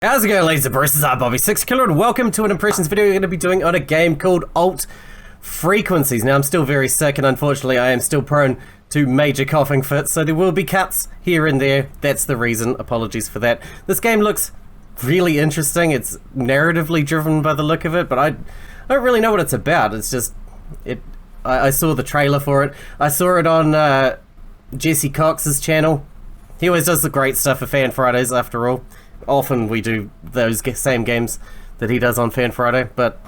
How's it going, ladies and bros? I'm Bobby Sixkilla, and welcome to an impressions video we're going to be doing on a game called Alt Frequencies. Now, I'm still very sick, and unfortunately, I am still prone to major coughing fits, so there will be cuts here and there. That's the reason. Apologies for that. This game looks really interesting. It's narratively driven by the look of it, but I don't really know what it's about. It's just I saw the trailer for it. I saw it on Jesse Cox's channel. He always does the great stuff for Fan Fridays, after all. Often we do those same games that he does on Fan Friday, but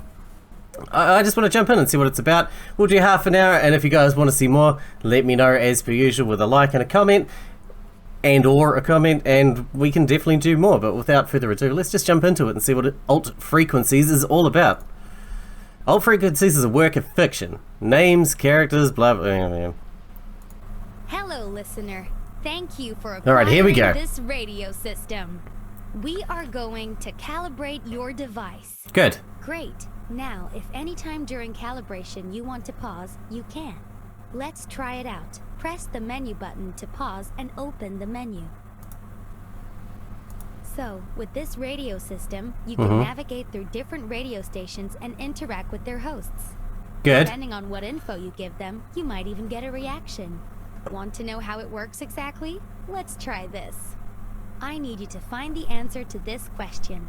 I just want to jump in and see what it's about. We'll do half an hour, and if you guys want to see more, let me know as per usual with a like and a comment, and we can definitely do more. But without further ado, let's just jump into it and see what Alt Frequencies is all about. Alt Frequencies is a work of fiction. Names, characters, blah blah blah. Hello, listener. Thank you for Alright, here we go. acquiring this radio system. We are going to calibrate your device. Good. Great. Now, if any time during calibration you want to pause, you can. Let's try it out. Press the menu button to pause and open the menu. So, with this radio system, you can navigate through different radio stations and interact with their hosts. Good. Depending on what info you give them, you might even get a reaction. Want to know how it works exactly? Let's try this. I need you to find the answer to this question.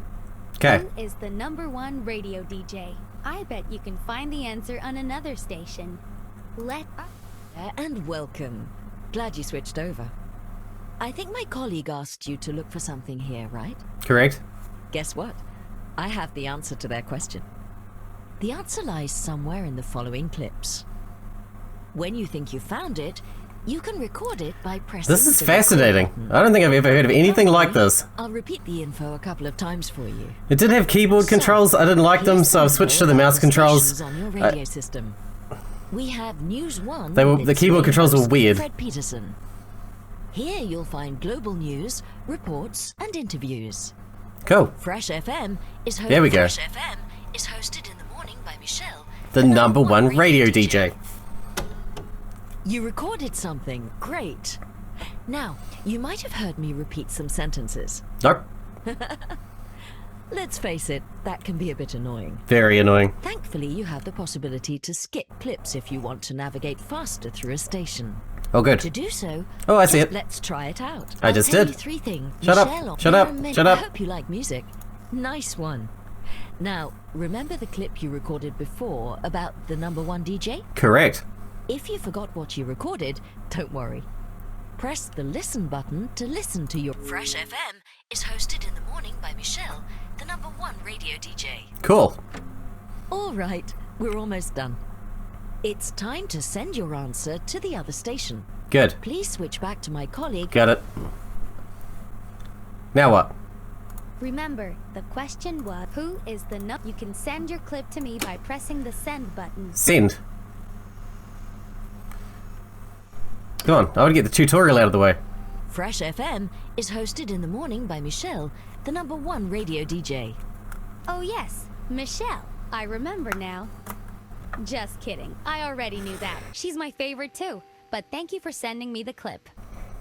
Okay. Who is the #1 radio DJ? I bet you can find the answer on another station. And welcome. Glad you switched over. I think my colleague asked you to look for something here, right? Correct. Guess what? I have the answer to their question. The answer lies somewhere in the following clips. When you think you found it, you can record it by pressing This is the fascinating. record button. I don't think I've ever heard of anything like this. I'll repeat the info a couple of times for you. It did have keyboard controls. I didn't like them, so I've switched to the mouse controls. On your radio system. We have News 1. The with its keyboard main controls were host, weird. Fred Peterson. Here you'll find global news, reports, and interviews. Cool. Fresh FM is hosted. There we go. Fresh FM is hosted in the morning by Michelle, The #1 radio DJ. You recorded something. Great. Now, you might have heard me repeat some sentences. Nope. Let's face it, that can be a bit annoying. Very annoying. Thankfully, you have the possibility to skip clips if you want to navigate faster through a station. Oh, good. To do so, Oh, I see it. let's try it out. I just I'll tell did. you 3 things. Shut up, Michelle, shut up, Mary, shut up. I hope you like music. Nice one. Now, remember the clip you recorded before about the #1 DJ? Correct. If you forgot what you recorded, don't worry. Press the listen button to listen to your... Fresh FM is hosted in the morning by Michelle, the #1 radio DJ. Cool. All right, we're almost done. It's time to send your answer to the other station. Good. Please switch back to my colleague. Got it. Now what? Remember, the question was, who is the You can send your clip to me by pressing the send button. Send. Come on, I want to get the tutorial out of the way. Fresh FM is hosted in the morning by Michelle, the #1 radio DJ. Oh yes, Michelle. I remember now. Just kidding. I already knew that. She's my favorite too. But thank you for sending me the clip.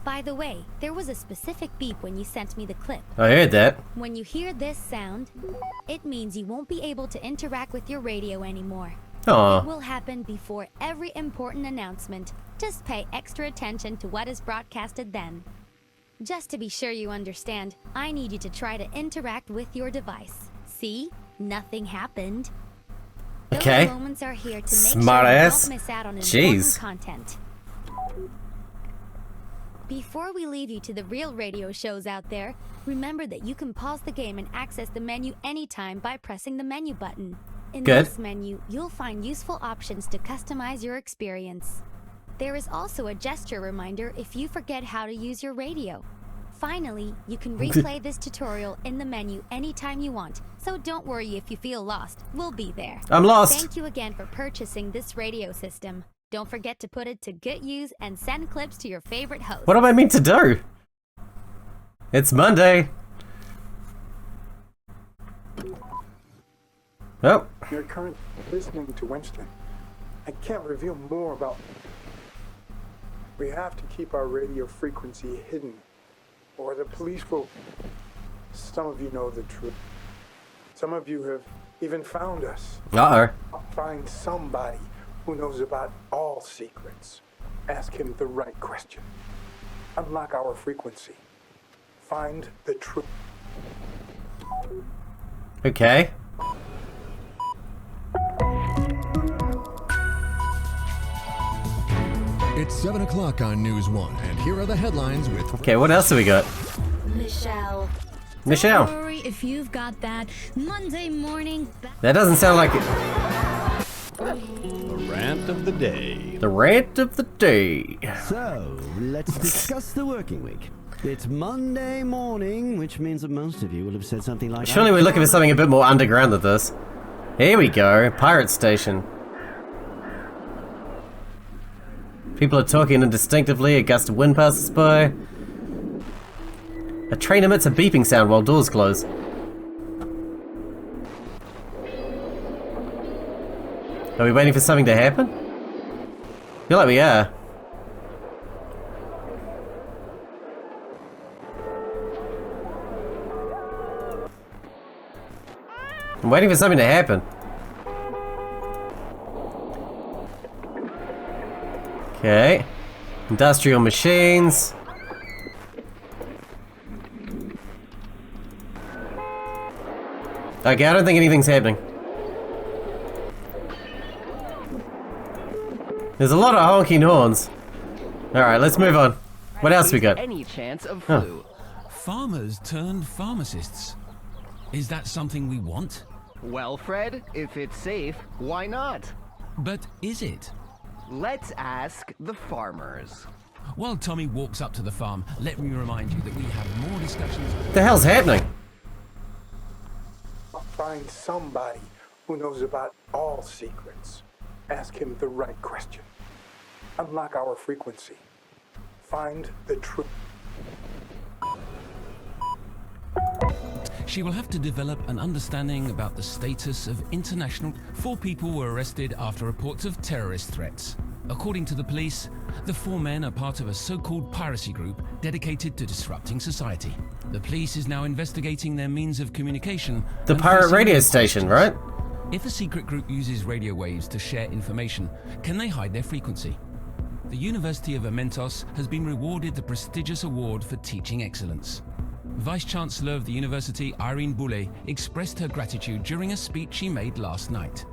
By the way, there was a specific beep when you sent me the clip. I heard that. When you hear this sound, it means you won't be able to interact with your radio anymore. It Aw. will happen before every important announcement. Just pay extra attention to what is broadcasted then. Just to be sure you understand, I need you to try to interact with your device. See? Nothing happened. Okay. Those moments are here to make Smart sure ass. you don't miss out on Jeez. important content. Before we leave you to the real radio shows out there, remember that you can pause the game and access the menu anytime by pressing the menu button. In Good. this menu, you'll find useful options to customize your experience. There is also a gesture reminder if you forget how to use your radio. Finally, you can replay this tutorial in the menu anytime you want, so don't worry if you feel lost. We'll be there. I'm lost. Thank you again for purchasing this radio system. Don't forget to put it to good use and send clips to your favorite host. What am I meant to do? It's Monday. Oh. You're currently listening to Winston. I can't reveal more about... We have to keep our radio frequency hidden, or the police will... Some of you know the truth. Some of you have even found us. Uh-oh. Find somebody who knows about all secrets. Ask him the right question. Unlock our frequency. Find the truth. Okay. It's 7 o'clock on News 1, and here are the headlines with... Okay, what else have we got? Michelle. Michelle. Don't worry if you've got that Monday morning... That doesn't sound like it. The rant of the day. The rant of the day. So, let's discuss the working week. It's Monday morning, which means that most of you will have said something like... Surely we're looking for something a bit more underground than this. Here we go. Pirate station. People are talking indistinctively. A gust of wind passes by. A train emits a beeping sound while doors close. Are we waiting for something to happen? I feel like we are. I'm waiting for something to happen. Okay. Industrial machines. Okay, I don't think anything's happening. There's a lot of honking horns. Alright, let's move on. What else we got? Any chance of flu? Farmers turned pharmacists. Is that something we want? Well, Fred, if it's safe, why not? But is it? Let's ask the farmers. While Tommy walks up to the farm, let me remind you that we have more discussions. What the hell's happening? Find somebody who knows about all secrets. Ask him the right question. Unlock our frequency. Find the truth. She will have to develop an understanding about the status of international... 4 people were arrested after reports of terrorist threats. According to the police, the 4 men are part of a so-called piracy group dedicated to disrupting society. The police is now investigating their means of communication. The pirate radio station, right? If a secret group uses radio waves to share information, can they hide their frequency? The University of Amentos has been rewarded the prestigious award for teaching excellence. Vice-Chancellor of the University, Irene Boulay, expressed her gratitude during a speech she made last night.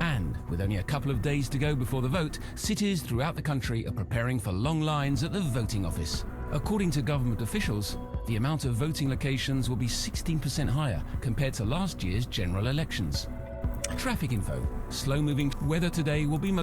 And, with only a couple of days to go before the vote, cities throughout the country are preparing for long lines at the voting office. According to government officials, the amount of voting locations will be 16% higher compared to last year's general elections. Traffic info. Slow-moving weather today will be...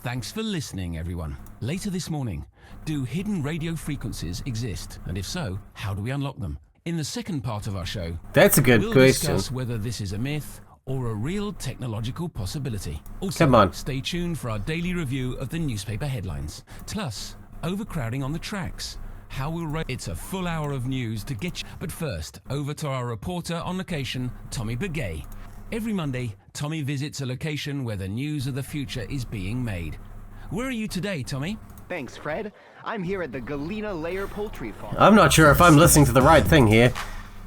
Thanks for listening, everyone. Later this morning, do hidden radio frequencies exist? And if so, how do we unlock them? In the second part of our show, That's a good we'll question. discuss whether this is a myth or a real technological possibility. Also, Come on. stay tuned for our daily review of the newspaper headlines. Plus, overcrowding on the tracks. How we'll It's a full hour of news to get you. But first, over to our reporter on location, Tommy Begay. Every Monday, Tommy visits a location where the news of the future is being made. Where are you today, Tommy? Thanks, Fred. I'm here at the Galena Layer Poultry Farm. I'm not sure if I'm listening to the right thing here.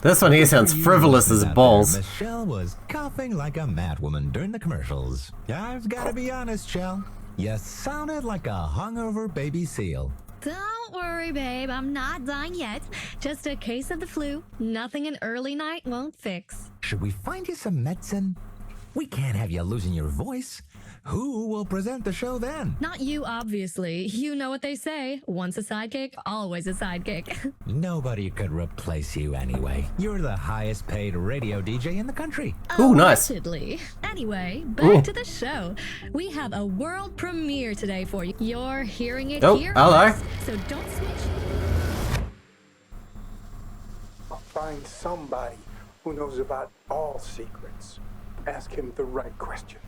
This one here sounds frivolous as balls. Michelle was coughing like a madwoman during the commercials. I've got to be honest, Shell. You sounded like a hungover baby seal. Don't worry, babe. I'm not dying yet. Just a case of the flu. Nothing an early night won't fix. Should we find you some medicine? We can't have you losing your voice. Who will present the show then? Not you, obviously. You know what they say. Once a sidekick, always a sidekick. Nobody could replace you anyway. You're the highest paid radio DJ in the country. Ooh, nice. Allegedly. Anyway, back to the show. We have a world premiere today for you. You're hearing it here hello. first, so don't switch. Find somebody who knows about all secrets. Ask him the right question.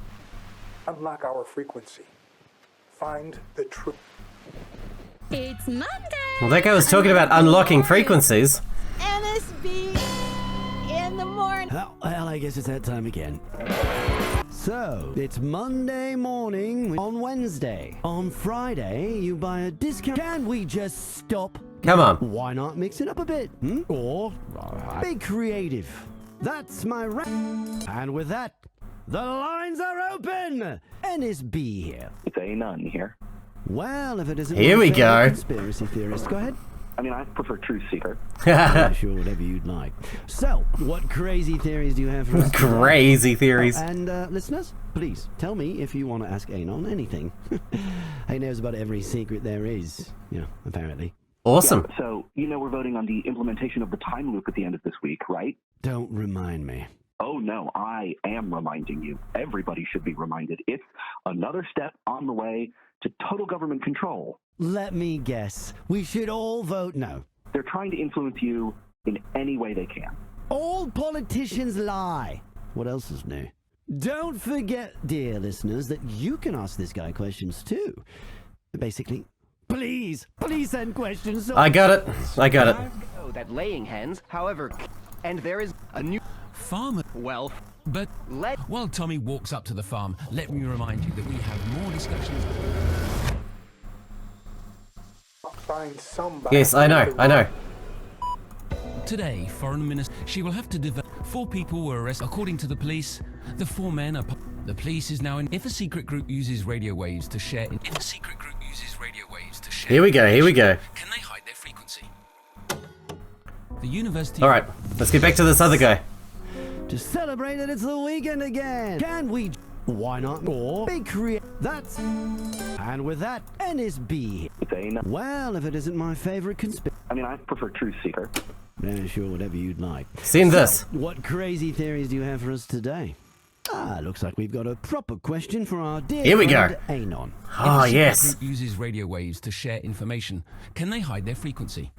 Unlock our frequency. Find the truth. It's Monday! Well, that guy was talking about unlocking frequencies. NSB in the morning. Oh, well, I guess it's that time again. So, it's Monday morning on Wednesday. On Friday, you buy a discount. Can we just stop Come on. Why not mix it up a bit? Or be creative. That's my And with that, the lines are open. NSB here. It's a none here. Well, if it isn't Here we go. Conspiracy theorist, go ahead. I mean, I prefer truth seeker. Sure, whatever you'd like. So, what crazy theories do you have for us? Crazy theories. And listeners, please tell me if you want to ask Anon anything. He knows about every secret there is, apparently. Awesome. Yeah, so, we're voting on the implementation of the time loop at the end of this week, right? Don't remind me. Oh, no, I am reminding you. Everybody should be reminded. It's another step on the way to total government control. Let me guess. We should all vote no. They're trying to influence you in any way they can. All politicians lie. What else is new? Don't forget, dear listeners, that you can ask this guy questions too. Basically, please send questions. I got it. Oh, that laying hens, however, and there is a new farmer. Well, but while Tommy walks up to the farm, let me remind you that we have more discussions. Find somebody. Yes, I know. Today, Foreign Minister, she will have to develop. 4 people were arrested. According to the police, the 4 men are. The police is now in. If a secret group uses radio waves to share. If a secret group uses radio waves to share. Here we go. Can they hide their frequency? The university. All right, let's get back to this other guy. To celebrate that it's the weekend again. Can we? Why not more? Be creative. That's. And with that, NSB. Well, if it isn't my favorite conspiracy. I mean, I prefer truth seeker. Yeah, sure, whatever you'd like. Seen this. What crazy theories do you have for us today? Looks like we've got a proper question for our dear Here we go. friend Anon. Oh, if a yes. secret group uses radio waves to share information. Can they hide their frequency?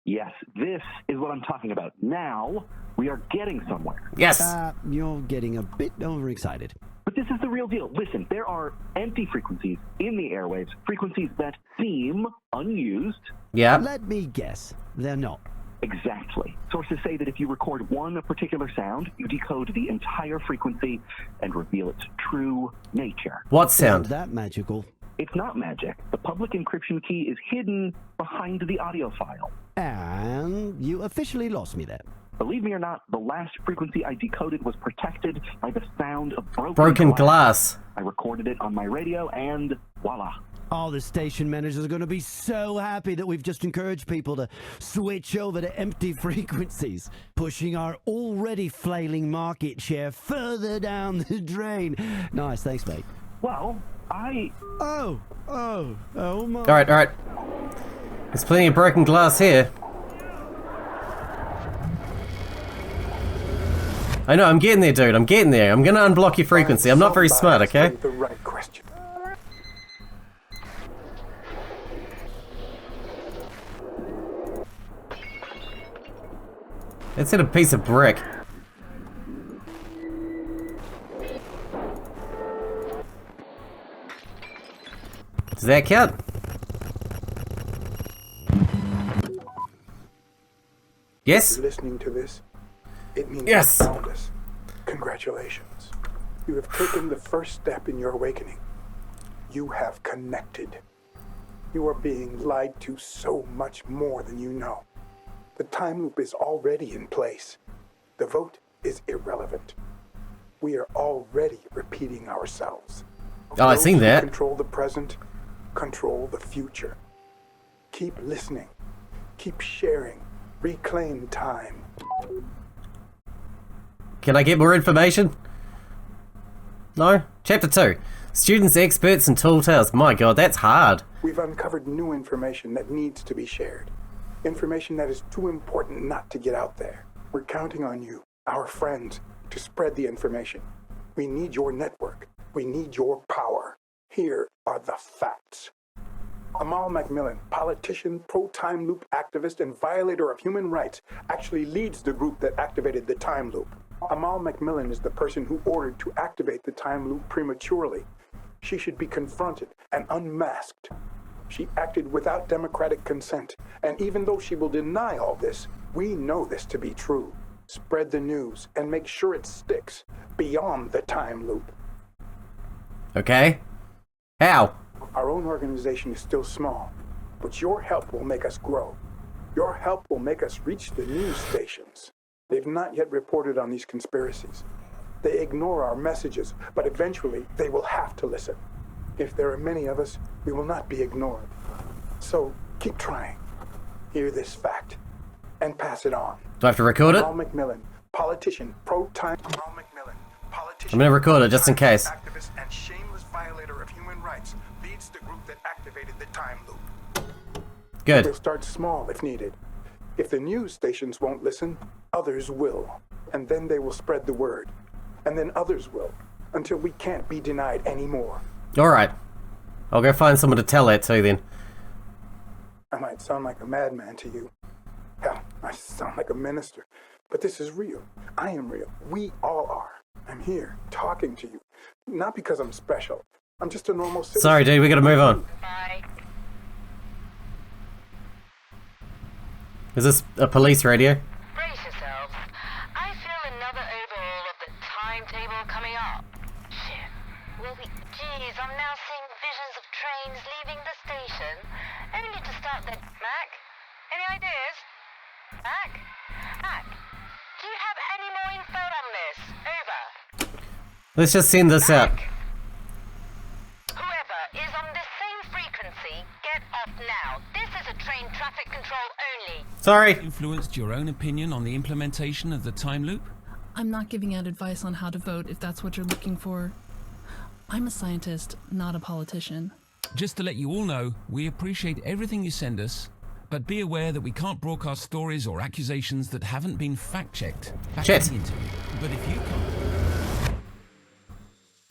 Yes, this is what I'm talking about. Now, we are getting somewhere. Yes. You're getting a bit overexcited. But this is the real deal. Listen, there are empty frequencies in the airwaves, frequencies that seem unused. Yeah. Let me guess. They're not. Exactly. Sources say that if you record one particular sound, you decode the entire frequency and reveal its true nature. What sound? Isn't that magical? It's not magic. The public encryption key is hidden behind the audio file. And you officially lost me there. Believe me or not, the last frequency I decoded was protected by the sound of broken glass. I recorded it on my radio and voila. Oh, the station managers are going to be so happy that we've just encouraged people to switch over to empty frequencies, pushing our already flailing market share further down the drain. Nice, thanks, mate. Well, Oh my. All right. There's plenty of broken glass here. I know, I'm getting there, dude. I'm getting there. I'm gonna unblock your frequency. I'm not very smart, okay? The right question. It's in a piece of brick. Does that count? Yes? If you're listening to this, it means yes. you found us. Congratulations. You have taken the first step in your awakening. You have connected. You are being lied to so much more than you know. The time loop is already in place. The vote is irrelevant. We are already repeating ourselves. Oh, I've seen that. Control the present, control the future. Keep listening. Keep sharing. Reclaim time. Can I get more information? No? Chapter 2. Students, experts, and tall tales. My god, that's hard. We've uncovered new information that needs to be shared. Information that is too important not to get out there. We're counting on you, our friends, to spread the information. We need your network. We need your power. Here are the facts. Amal Macmillan, politician, pro-time loop activist, and violator of human rights, actually leads the group that activated the time loop. Amal Macmillan is the person who ordered to activate the time loop prematurely. She should be confronted and unmasked. She acted without democratic consent, and even though she will deny all this, we know this to be true. Spread the news and make sure it sticks beyond the time loop. Okay. How? Our own organization is still small, but your help will make us grow. Your help will make us reach the news stations. They've not yet reported on these conspiracies. They ignore our messages, but eventually they will have to listen. If there are many of us, we will not be ignored. So keep trying. Hear this fact and pass it on. Do I have to record it? Amal Macmillan, politician, pro-time. Amal Macmillan, politician. I'm gonna record it just in case. Activist and shameless violator of human rights, leads the group that activated the time loop. Good. We'll start small if needed. If the news stations won't listen, others will. And then they will spread the word. And then others will, until we can't be denied anymore. Alright. I'll go find someone to tell it to then. I might sound like a madman to you. Hell, I sound like a minister. But this is real. I am real. We all are. I'm here, talking to you. Not because I'm special. I'm just a normal citizen. Sorry, dude, we gotta move on. Bye. Is this a police radio? Brace yourselves. I feel another overhaul of the timetable coming up. Shit. Well, geez, I'm now seeing visions of trains leaving the station. Only to start the... Mac? Any ideas? Mac? Mac? Do you have any more info on this? Over. Let's just send this out. Whoever is on the same frequency, get off now. This is a train traffic control only. Sorry. Influenced your own opinion on the implementation of the time loop? I'm not giving out advice on how to vote if that's what you're looking for. I'm a scientist, not a politician. Just to let you all know, we appreciate everything you send us, but be aware that we can't broadcast stories or accusations that haven't been fact-checked. Shit. The interview. But if you can't...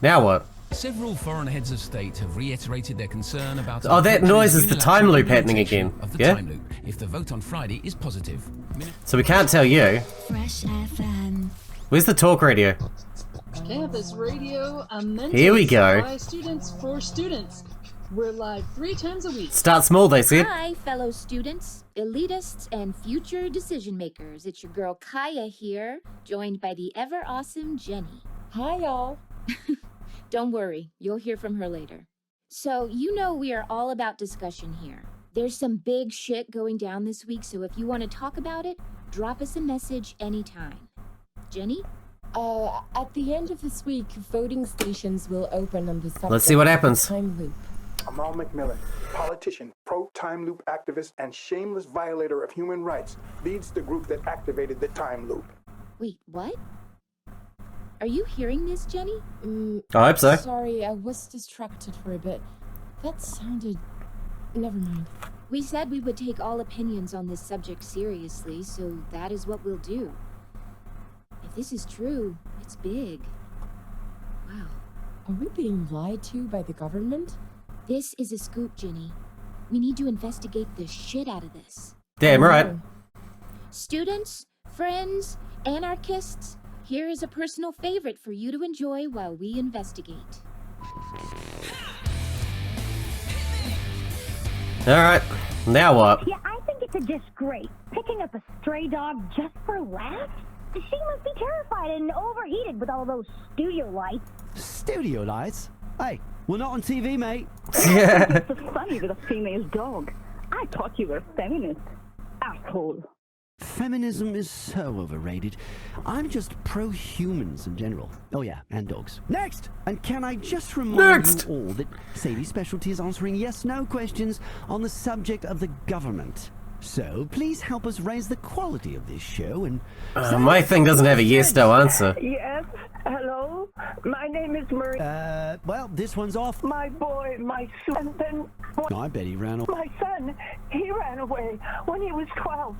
Now what? Several foreign heads of state have reiterated their concern about... Oh, that noise is the time loop happening again. Of the Yeah? time loop, if the vote on Friday is positive. So we can't tell you. Fresh FM. Where's the talk radio? Campus Radio, a mentor Here we go. by students for students. We're live 3 times a week. Start small, they said. Hi, fellow students, elitists, and future decision makers. It's your girl Kaya here, joined by the ever awesome Jenny. Hi, y'all. Don't worry, you'll hear from her later. So, you know we are all about discussion here. There's some big shit going down this week, so if you want to talk about it, drop us a message anytime. Jenny? At the end of this week, voting stations will open on the subject Let's see what of happens. the time loop. Amal Macmillan, politician, pro-time loop activist, and shameless violator of human rights, leads the group that activated the time loop. Wait, what? Are you hearing this, Jenny? I hope so. Sorry, I was distracted for a bit. That sounded... Never mind. We said we would take all opinions on this subject seriously, so that is what we'll do. If this is true, it's big. Wow. Are we being lied to by the government? This is a scoop, Jenny. We need to investigate the shit out of this. Damn right. Students, friends, anarchists, here is a personal favorite for you to enjoy while we investigate. Alright, now what? Yeah, I think it's a disgrace. Picking up a stray dog just for laughs? She must be terrified and overheated with all those studio lights. Studio lights? Hey, we're not on TV, mate. It's so funny with a female dog. I thought you were a feminist. Asshole. Feminism is so overrated. I'm just pro-humans in general. Oh yeah, and dogs. Next! And can I just remind you all that Sadie's specialty is answering yes-no questions on the subject of the government. So please help us raise the quality of this show and... My thing doesn't have a yes-no answer. Yes, hello? My name is Marie. Well, this one's off. My boy, my son, then... I bet he ran away. My son, he ran away when he was 12.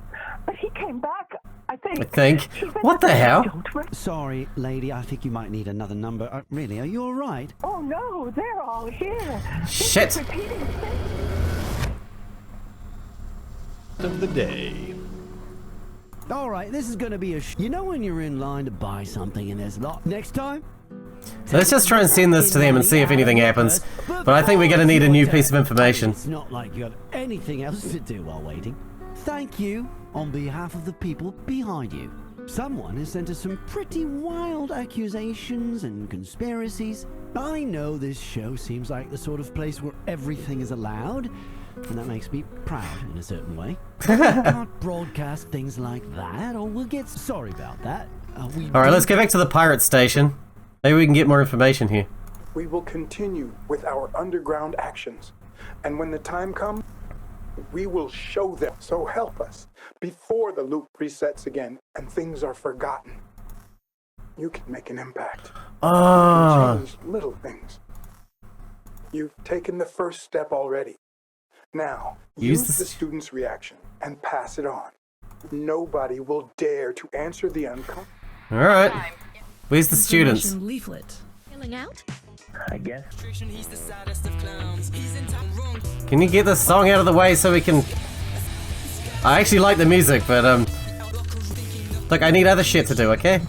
But he came back, I think. What the hell? Sorry, lady, I think you might need another number. Really, are you alright? Oh no, they're all here. Shit. Of the day. Alright, this is gonna be a you know when you're in line to buy something and there's a lot next time? So let's just try and send this to them and see if anything happens. But I think we're gonna need a new piece of information. It's not like you got anything else to do while waiting. Thank you on behalf of the people behind you. Someone has sent us some pretty wild accusations and conspiracies. I know this show seems like the sort of place where everything is allowed, and that makes me proud in a certain way. We can't broadcast things like that, or we'll get sorry about that. Alright, let's go back to the pirate station. Maybe we can get more information here. We will continue with our underground actions. And when the time comes, we will show them. So help us before the loop resets again and things are forgotten. You can make an impact. You can change little things. You've taken the first step already. Now, use the student's reaction and pass it on. Nobody will dare to answer the uncomfortable. Alright. Where's the students? Leaflet. Filling out? I guess. Can you get this song out of the way so we can... I actually like the music, but look, I need other shit to do, okay?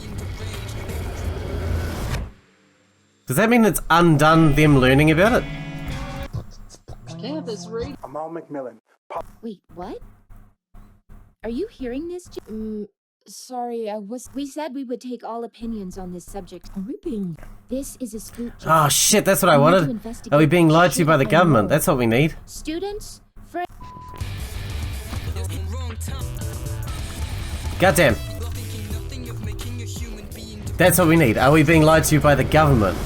Does that mean it's undone them learning about it? Campus read. Amal McMillan. Wait, what? Are you hearing this? Sorry, We said we would take all opinions on this subject. Are we being... This is a scoop. Oh shit, that's what I wanted. Are we being lied to by the government? That's what we need. Students, Goddamn. That's what we need. Are we being lied to by the government?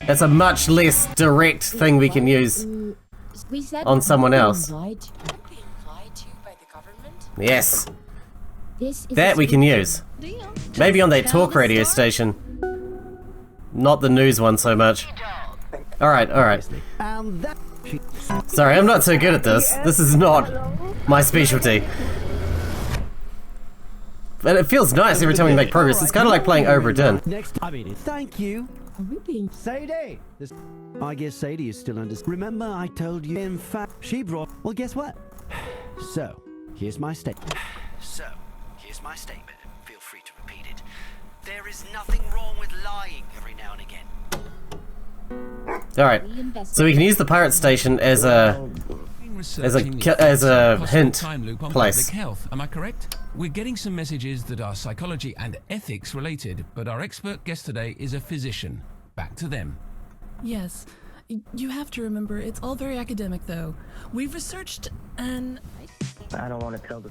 That's a much less direct thing we can use on someone else. Yes. That we can use. Maybe on that talk radio station. Not the news one so much. Alright, alright. Sorry, I'm not so good at this. This is not my specialty. But it feels nice every time we make progress. It's kind of like playing Obra Next, thank you. Sadie! I guess Sadie is still under... Remember I told you, in fact, she brought... Well, guess what? So, here's my statement. Feel free to repeat it. There is nothing wrong with lying every now and again. Alright, so we can use the pirate station as a hint place. Health, am I correct? We're getting some messages that are psychology and ethics related, but our expert guest today is a physician. Back to them. Yes. You have to remember, it's all very academic, though. We've researched and... I don't want to tell the...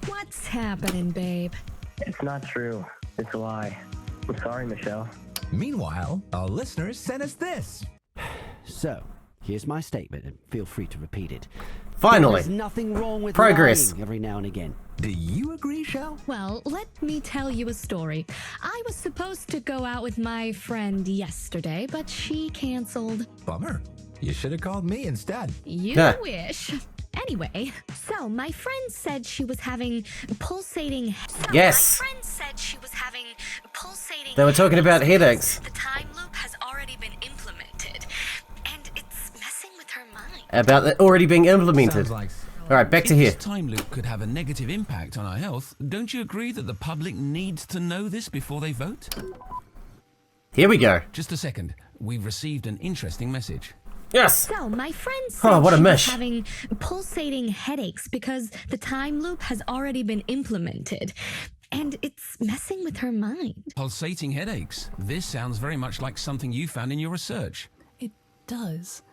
What's happening, babe? It's not true. It's a lie. I'm sorry, Michelle. Meanwhile, our listeners sent us this. So, here's my statement, and feel free to repeat it. Finally. There's nothing wrong with progress lying every now and again. Do you agree, Shell? Well, let me tell you a story. I was supposed to go out with my friend yesterday, but she canceled. Bummer. You should have called me instead. You wish. Anyway, so my friend said she was having pulsating... Yes. My friend said she was having pulsating... They were talking about headaches. The time loop has already been implemented, and it's messing with her mind. About it already being implemented. Alright, back to here. If this time loop could have a negative impact on our health, don't you agree that the public needs to know this before they vote? Here we go. Just a second. We've received an interesting message. Yes! So, my friend said what a she was mish. having pulsating headaches because the time loop has already been implemented. And it's messing with her mind. Pulsating headaches. This sounds very much like something you found in your research. It does.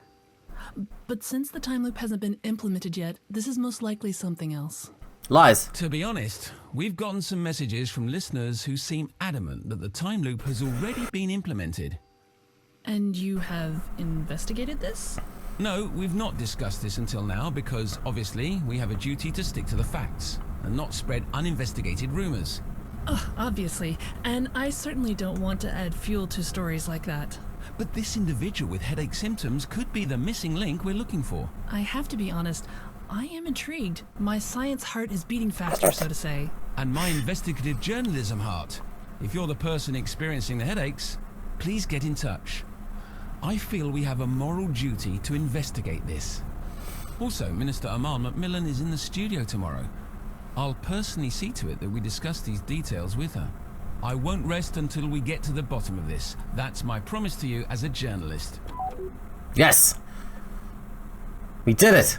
But since the time loop hasn't been implemented yet, this is most likely something else. Lies. To be honest, we've gotten some messages from listeners who seem adamant that the time loop has already been implemented. And you have investigated this? No, we've not discussed this until now because, obviously, we have a duty to stick to the facts and not spread uninvestigated rumors. Obviously, and I certainly don't want to add fuel to stories like that. But this individual with headache symptoms could be the missing link we're looking for. I have to be honest, I am intrigued. My science heart is beating faster, so to say. And my investigative journalism heart. If you're the person experiencing the headaches, please get in touch. I feel we have a moral duty to investigate this. Also, Minister Amal McMillan is in the studio tomorrow. I'll personally see to it that we discuss these details with her. I won't rest until we get to the bottom of this. That's my promise to you as a journalist. Yes! We did it!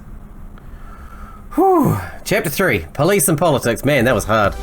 Whew. Chapter 3, Police and Politics. Man, that was hard.